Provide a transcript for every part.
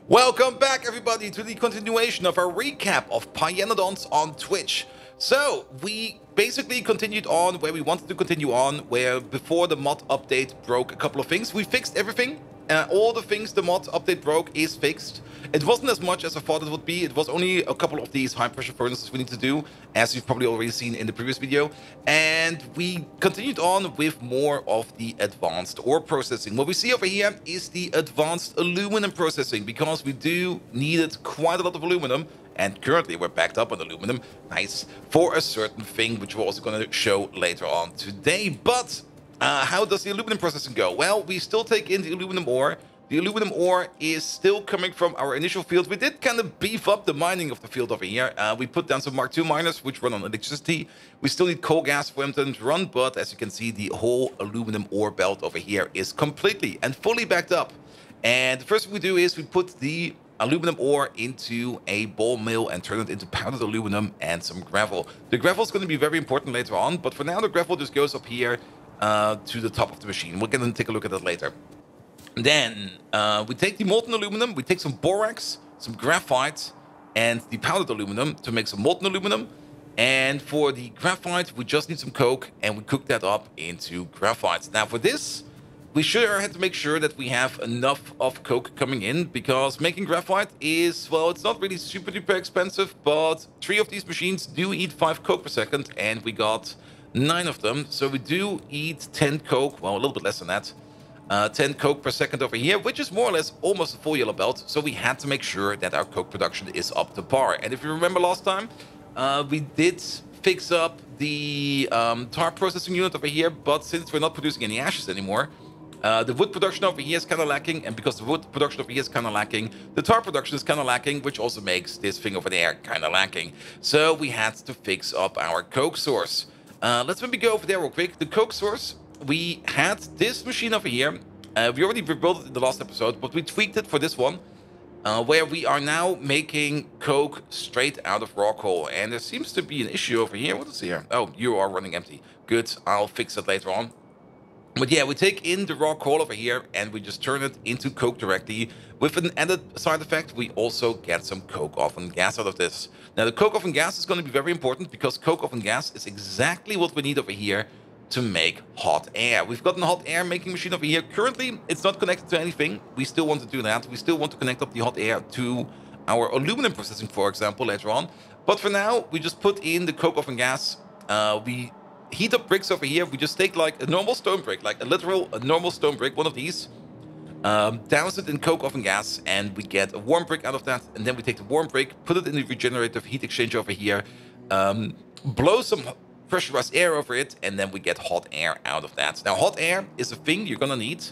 Welcome back, everybody, to the continuation of our recap of Pyanodons on Twitch. So, we basically continued on where we wanted to continue on, where before the mod update broke a couple of things. We fixed everything. All the things the mod update broke is fixed. It wasn't as much as I thought it would be. It was only a couple of these high-pressure furnaces we need to do, as you've probably already seen in the previous video. And we continued on with more of the advanced ore processing. What we see over here is the advanced aluminum processing, because we do needed quite a lot of aluminum. And currently we're backed up on aluminum, nice, for a certain thing, which we're also going to show later on today. But how does the aluminum processing go? Well, we still take in the aluminum ore. The aluminum ore is still coming from our initial field. We did kind of beef up the mining of the field over here. We put down some Mark II miners, which run on electricity. We still need coal gas for them to run, but as you can see, the whole aluminum ore belt over here is completely and fully backed up. And the first thing we do is we put the aluminum ore into a ball mill and turn it into powdered aluminum and some gravel. The gravel is going to be very important later on, but for now the gravel just goes up here to the top of the machine. We're going to take a look at that later. Then we take the molten aluminum, we take some borax, some graphite, and the powdered aluminum to make some molten aluminum. And for the graphite, we just need some coke, and we cook that up into graphite. Now for this, we sure had to make sure that we have enough of coke coming in, because making graphite is, well, it's not really super duper expensive, but 3 of these machines do eat 5 coke per second, and we got 9 of them. So we do eat 10 coke, well, a little bit less than that. 10 coke per second over here, which is more or less almost a full yellow belt. So we had to make sure that our coke production is up to par. And if you remember last time, we did fix up the tar processing unit over here, but since we're not producing any ashes anymore, the wood production over here is kind of lacking, and because the wood production over here is kind of lacking, the tar production is kind of lacking, which also makes this thing over there kind of lacking. So we had to fix up our coke source. Let's maybe go over there real quick. The coke source, we had this machine over here. We already rebuilt it in the last episode, but we tweaked it for this one, where we are now making coke straight out of raw coal. And there seems to be an issue over here. What is here? Oh, you are running empty. Good, I'll fix it later on. But yeah, we take in the raw coal over here and we just turn it into coke directly. With an added side effect, we also get some coke oven gas out of this. Now, the coke oven gas is going to be very important, because coke oven gas is exactly what we need over here to make hot air. We've got a hot air making machine over here. Currently, it's not connected to anything. We still want to do that. We still want to connect up the hot air to our aluminum processing, for example, later on. But for now, we just put in the coke oven gas. We heat up bricks over here. We just take like a normal stone brick, like a normal stone brick, one of these, douse it in coke oven gas, and we get a warm brick out of that. And then we take the warm brick, put it in the regenerative heat exchange over here, blow some pressurized air over it, and then we get hot air out of that. Now, hot air is a thing you're gonna need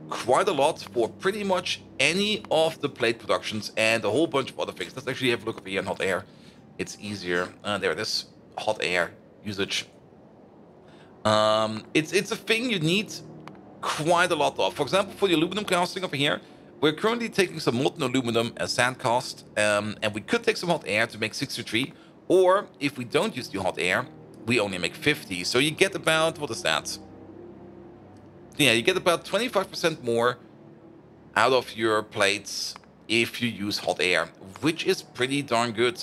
quite a lot for pretty much any of the plate productions and a whole bunch of other things. Let's actually have a look over here on hot air. It's easier. There it is. Hot air usage. It's a thing you need quite a lot of. For example, for the aluminum casting over here, we're currently taking some molten aluminum as sand cast, and we could take some hot air to make 63, or if we don't use the hot air, we only make 50. So you get about, what is that? Yeah, you get about 25% more out of your plates if you use hot air, which is pretty darn good.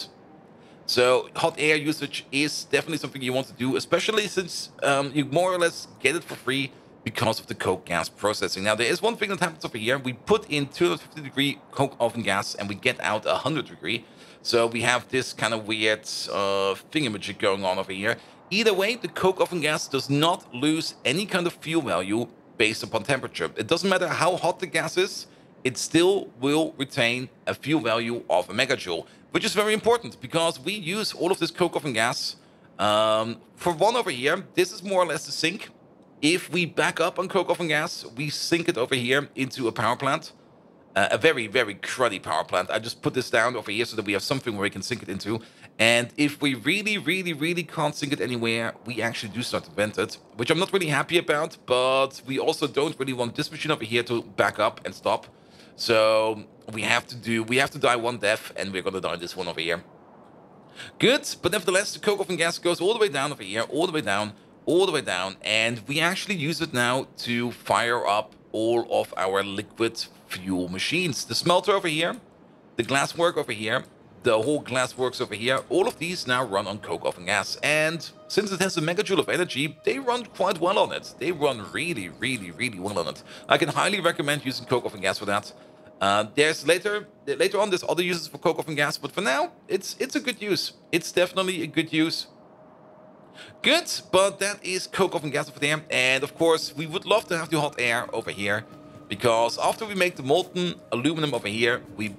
So hot air usage is definitely something you want to do, especially since you more or less get it for free because of the coke gas processing. Now, there is one thing that happens over here. We put in 250-degree coke oven gas and we get out 100-degree. So we have this kind of weird thingamajig going on over here. Either way, the coke oven gas does not lose any kind of fuel value based upon temperature. It doesn't matter how hot the gas is, it still will retain a fuel value of a megajoule, which is very important because we use all of this coke oven gas. For one over here, this is more or less the sink. If we back up on coke oven gas, we sink it over here into a power plant. A very, very cruddy power plant. I just put this down over here so that we have something where we can sink it into. And if we really, really, really can't sink it anywhere, we actually do start to vent it, which I'm not really happy about, but we also don't really want this machine over here to back up and stop. So we have to die one death, and we're gonna die this one over here. Good, but nevertheless, the coke oven gas goes all the way down over here, all the way down, all the way down, and we actually use it now to fire up all of our liquid fuel machines. The smelter over here the glasswork over here, the whole glassworks over here, all of these now run on coke oven gas. And since it has a megajoule of energy, they run quite well on it. They run really, really, really well on it. I can highly recommend using coke oven gas for that. There's later on there's other uses for coke oven gas, but for now it's a good use. It's definitely a good use. Good, but that is coke oven gas over there. And of course, we would love to have the hot air over here, because after we make the molten aluminum over here, we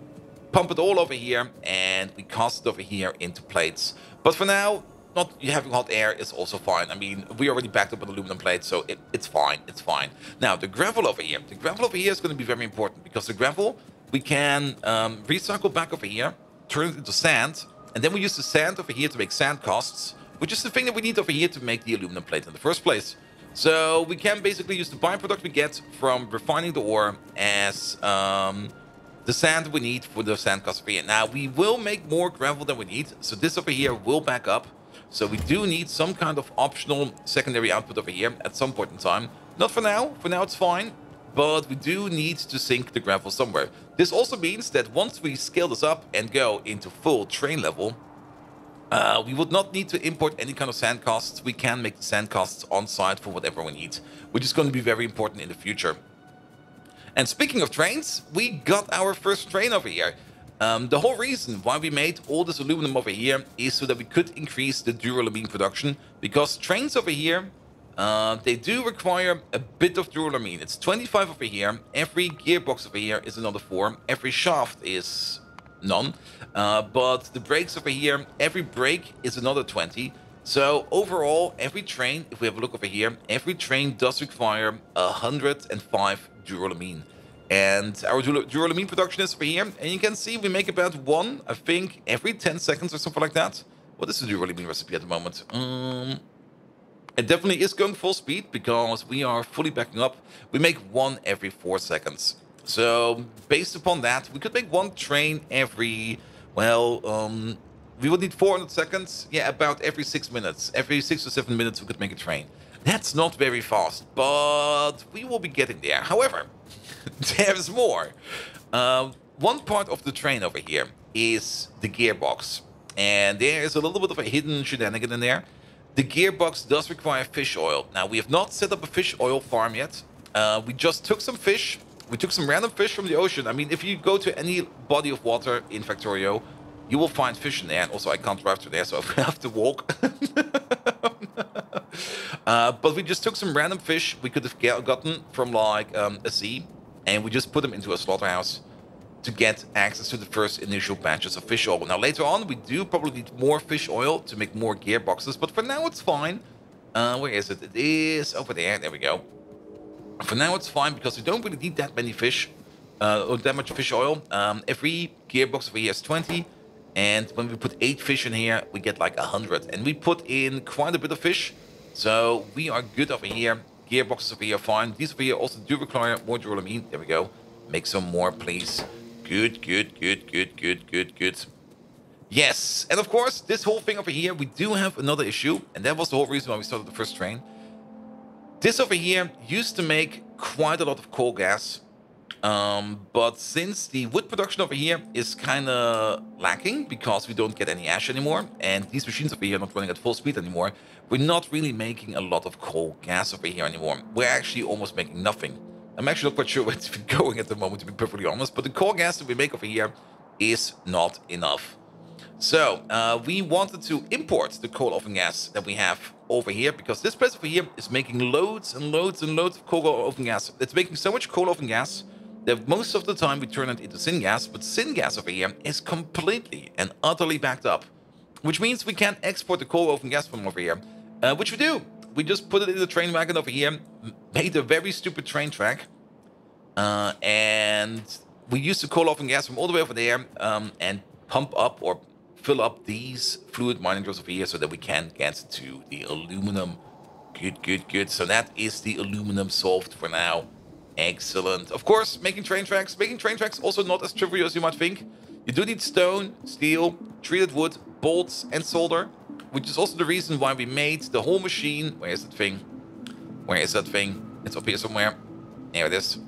pump it all over here and we cast it over here into plates. But for now, not having hot air is also fine. I mean, we already backed up an aluminum plate, so it's fine. It's fine. Now, the gravel over here. The gravel over here is going to be very important, because the gravel we can recycle back over here, turn it into sand, and then we use the sand over here to make sand casts, which is the thing that we need over here to make the aluminum plate in the first place. So we can basically use the byproduct we get from refining the ore as the sand we need for the sand cast over here. Now, we will make more gravel than we need, so this over here will back up. So we do need some kind of optional secondary output over here at some point in time. Not for now. For now, it's fine. But we do need to sink the gravel somewhere. This also means that once we scale this up and go into full train level, we would not need to import any kind of sand casts. We can make the sand casts on site for whatever we need, which is going to be very important in the future. And speaking of trains, we got our first train over here. The whole reason why we made all this aluminum over here is so that we could increase the duralumin production, because trains over here, they do require a bit of duralumin. It's 25 over here. Every gearbox over here is another 4. Every shaft is none. But the brakes over here, every brake is another 20. So overall, every train, if we have a look over here, every train does require 105 duralumin. And our duralumin production is over here. And you can see we make about 1, I think, every 10 seconds or something like that. What is the duralumin recipe at the moment? It definitely is going full speed, because we are fully backing up. We make 1 every 4 seconds. So based upon that, we could make 1 train every, well, we would need 400 seconds. Yeah, about every 6 minutes. Every 6 or 7 minutes we could make a train. That's not very fast, but we will be getting there. However, there's more. One part of the train over here is the gearbox. And there is a little bit of a hidden shenanigan in there. The gearbox does require fish oil. Now, we have not set up a fish oil farm yet. We just took some fish. We took some random fish from the ocean. I mean, if you go to any body of water in Factorio, you will find fish in there. And also, I can't drive through there, so I have to walk. But we just took some random fish we could have gotten from, like, a sea. And we just put them into a slaughterhouse to get access to the first initial batches of fish oil. Now, later on, we do probably need more fish oil to make more gearboxes. But for now, it's fine. Where is it? It is over there. There we go. For now, it's fine, because we don't really need that many fish. Or that much fish oil. Every gearbox over here is 20. And when we put 8 fish in here, we get like 100. And we put in quite a bit of fish. So we are good over here. Gearboxes over here are fine. These over here also do require more duralumin. There we go. Make some more, please. Good, good, good, good, good, good, good. Yes. And of course, this whole thing over here, we do have another issue. And that was the whole reason why we started the first train. This over here used to make quite a lot of coal gas. But since the wood production over here is kind of lacking, because we don't get any ash anymore, and these machines over here are not running at full speed anymore, we're not really making a lot of coal gas over here anymore. We're actually almost making nothing. I'm actually not quite sure where it's going at the moment, to be perfectly honest, but the coal gas that we make over here is not enough. So, we wanted to import the coal oven gas that we have over here, because this place over here is making loads and loads and loads of coal oven gas. It's making so much coal oven gas that most of the time we turn it into syngas, but syngas over here is completely and utterly backed up, which means we can't export the coal oven gas from over here, which we do. We just put it in the train wagon over here, made a very stupid train track, and we use the coal oven gas from all the way over there and pump up or fill up these fluid mining drills over here so that we can get to the aluminum. Good, good, good. So that is the aluminum solved for now. Excellent. Of course, making train tracks. Making train tracks also not as trivial as you might think. You do need stone, steel, treated wood, bolts, and solder, which is also the reason why we made the whole machine. Where is that thing? Where is that thing? It's up here somewhere. There it is.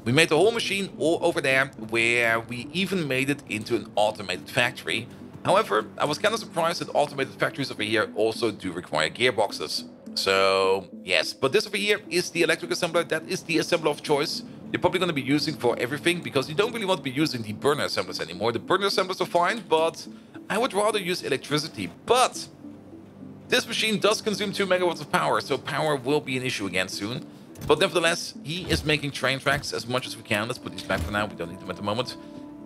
We made the whole machine all over there, where we even made it into an automated factory. However, I was kind of surprised that automated factories over here also do require gearboxes. So, yes, but this over here is the electric assembler. That is the assembler of choice you're probably going to be using for everything, because you don't really want to be using the burner assemblers anymore. The burner assemblers are fine, but I would rather use electricity. But this machine does consume 2 megawatts of power, so power will be an issue again soon. But nevertheless, he is making train tracks as much as we can. Let's put these back for now. We don't need them at the moment.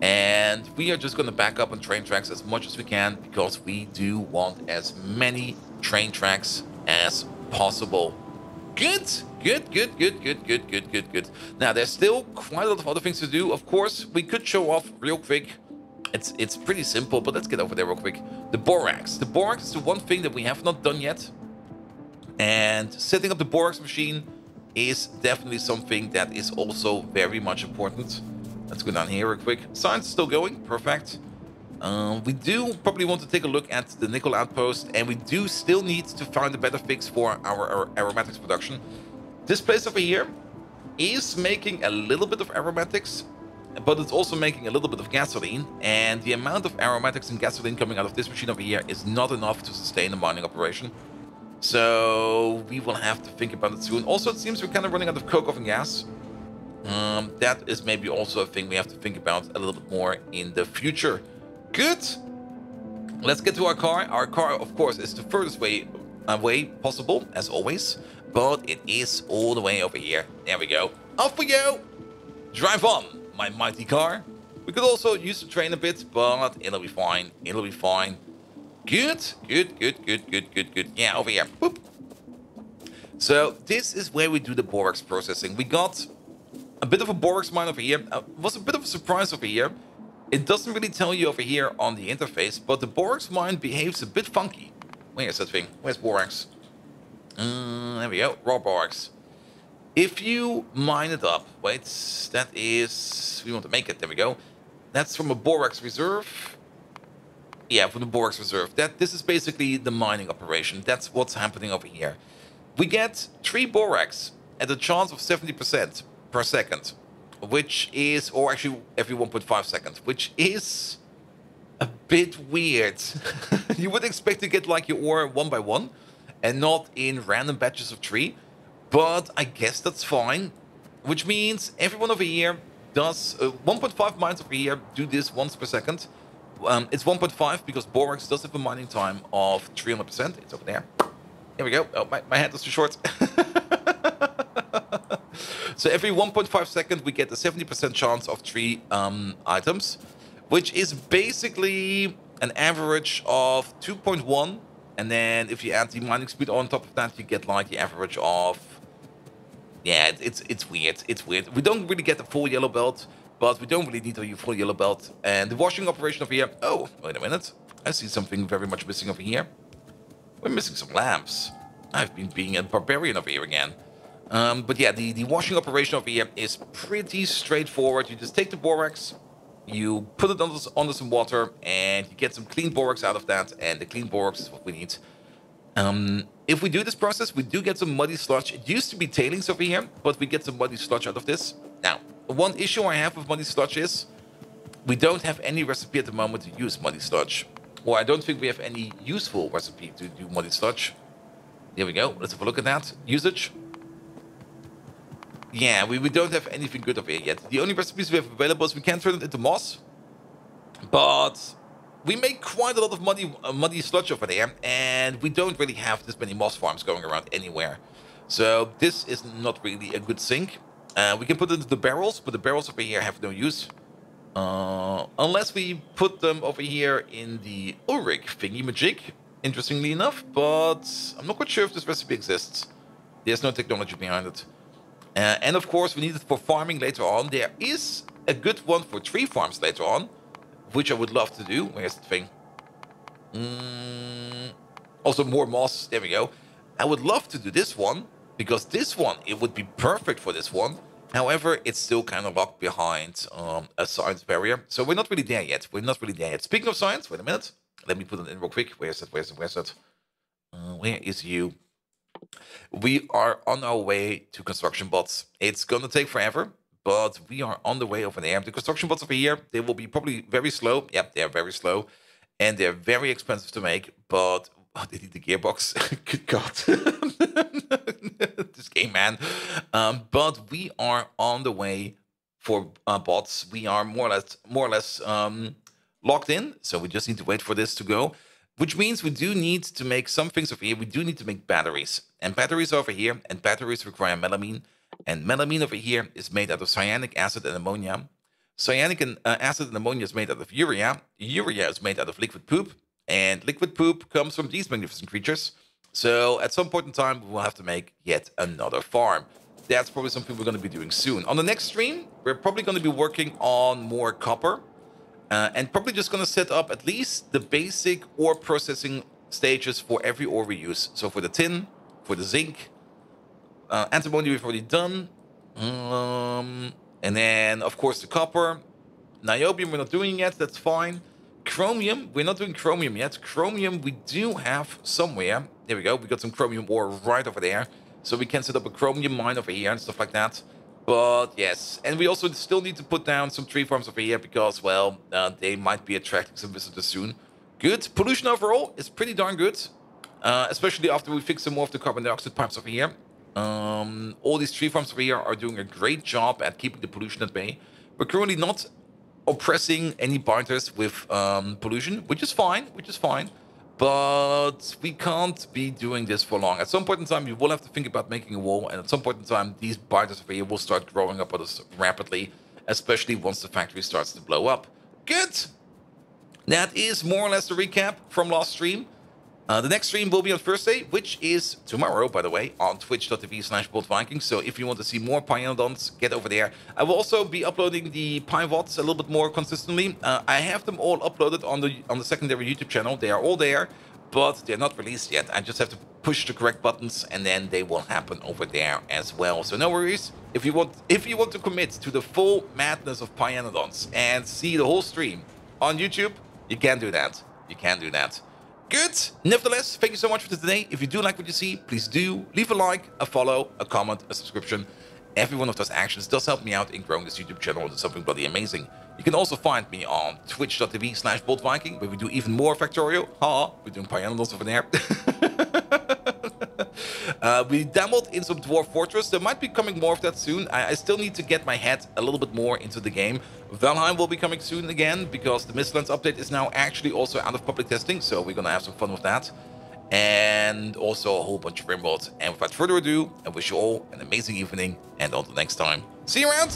And we are just going to back up on train tracks as much as we can, because we do want as many train tracks as possible. Good. Now, there's still quite a lot of other things to do. Of course, we could show off real quick. It's pretty simple, but let's get over there real quick. The Borax. The Borax is the one thing that we have not done yet. And setting up the Borax machine is definitely something that is also very much important. Let's go down here real quick. Science is still going. Perfect. We do probably want to take a look at the nickel outpost, and we do still need to find a better fix for our aromatics production. This place over here is making a little bit of aromatics, but it's also making a little bit of gasoline, and the amount of aromatics and gasoline coming out of this machine over here is not enough to sustain a mining operation. So we will have to think about it soon. Also, it seems we're kind of running out of coke oven gas. That is maybe also a thing we have to think about a little bit more in the future. Good. Let's get to our car. Our car, of course, is the furthest way away possible, as always, but it is all the way over here. There we go. Off we go. Drive on, my mighty car. We could also use the train a bit, but it'll be fine. It'll be fine. Good. Yeah, over here. Boop. So this is where we do the borax processing. We got a bit of a borax mine over here. It was a bit of a surprise over here. It doesn't really tell you over here on the interface, but the borax mine behaves a bit funky. Where's that thing? Where's borax? There we go. Raw borax. If you mine it up, wait, that is... We want to make it. There we go. That's from a borax reserve. Yeah, from the Borax Reserve. This is basically the mining operation. That's what's happening over here. We get 3 borax at a chance of 70% per second, which is, or actually every 1.5 seconds, which is a bit weird. You would expect to get like your ore one by one and not in random batches of 3, but I guess that's fine, which means everyone over here does 1.5 mines over here do this once per second. It's 1.5 because borax does have a mining time of 300%. It's over there. Here we go. Oh, my hand is too short. So every 1.5 seconds, we get a 70% chance of 3 items, which is basically an average of 2.1. And then if you add the mining speed on top of that, you get like the average of... Yeah, it's weird. It's weird. We don't really get the full yellow belt, but we don't really need a full yellow belt. And the washing operation over here... Oh, wait a minute. I see something very much missing over here. We're missing some lamps. I've been being a barbarian over here again. But yeah, the washing operation over here is pretty straightforward. You just take the borax, you put it under some water, and you get some clean borax out of that. And the clean borax is what we need. If we do this process, we do get some muddy sludge. It used to be tailings over here, but we get some muddy sludge out of this. Now, one issue I have with muddy sludge is we don't have any recipe at the moment to use muddy sludge. Or I don't think we have any useful recipe to do muddy sludge. There we go. Let's have a look at that. Usage. Yeah, we don't have anything good over here yet. The only recipes we have available is we can turn it into moss. But we make quite a lot of muddy sludge over there. And we don't really have this many moss farms going around anywhere. So this is not really a good sink. We can put it into the barrels, but the barrels over here have no use. Unless we put them over here in the Ulrich thingy-majig, interestingly enough. But I'm not quite sure if this recipe exists. There's no technology behind it. And of course, we need it for farming later on. There is a good one for tree farms later on, which I would love to do. Where's the thing? Also, more moss. There we go. I would love to do this one, because this one, it would be perfect for this one. However, it's still kind of locked behind a science barrier. So we're not really there yet. Speaking of science, wait a minute. Let me put it in real quick. Where's that? Where is you? We are on our way to construction bots. It's going to take forever, but we are on the way over there. The construction bots over here, they will be probably very slow. Yep, they are very slow, and they're very expensive to make, but they need the gearbox. Good God. This game, man. But we are on the way for bots. We are more or less locked in, so we just need to wait for this to go, which means we do need to make some things over here. We do need to make batteries, and batteries over here, and batteries require melamine, and melamine over here is made out of cyanic acid and ammonia. Cyanic acid and ammonia is made out of urea. Urea is made out of liquid poop, and liquid poop comes from these magnificent creatures. So at some point in time, we will have to make yet another farm. That's probably something we're going to be doing soon. On the next stream, we're probably going to be working on more copper, and probably just going to set up at least the basic ore processing stages for every ore we use. So for the tin, for the zinc, antimony we've already done, and then of course the copper. Niobium we're not doing yet, that's fine. Chromium, we're not doing chromium yet. Chromium we do have somewhere. There we go, we got some chromium ore right over there. So we can set up a chromium mine over here and stuff like that. But yes, and we also still need to put down some tree farms over here because, well, they might be attracting some visitors soon. Good. Pollution overall is pretty darn good, especially after we fix some more of the carbon dioxide pipes over here. All these tree farms over here are doing a great job at keeping the pollution at bay. We're currently not oppressing any binders with pollution, which is fine, but we can't be doing this for long. At some point in time, we will have to think about making a wall, and at some point in time, these binders over here will start growing up on us rapidly, especially once the factory starts to blow up. Good! That is more or less the recap from last stream. The next stream will be on Thursday, which is tomorrow, by the way, on twitch.tv/BoldViking. So if you want to see more Pyanodons, get over there. I will also be uploading the PyVods a little bit more consistently. I have them all uploaded on the secondary YouTube channel. They are all there, but they're not released yet. I just have to push the correct buttons, and then they will happen over there as well. So no worries. If you want to commit to the full madness of Pyanodons and see the whole stream on YouTube, you can do that. You can do that. Good. Nevertheless, thank you so much for today. If you do like what you see, please do leave a like, a follow, a comment, a subscription. Every one of those actions does help me out in growing this YouTube channel into something bloody amazing. You can also find me on twitch.tv/BoldViking, where we do even more Factorio. We're doing Pyanodons over there. We dabbled in some Dwarf Fortress. There might be coming more of that soon. I still need to get my head a little bit more into the game. Valheim will be coming soon again, because the Mistlands update is now actually also out of public testing, so we're gonna have some fun with that. And also a whole bunch of Rimworlds. And without further ado, I wish you all an amazing evening, and until next time, see you around!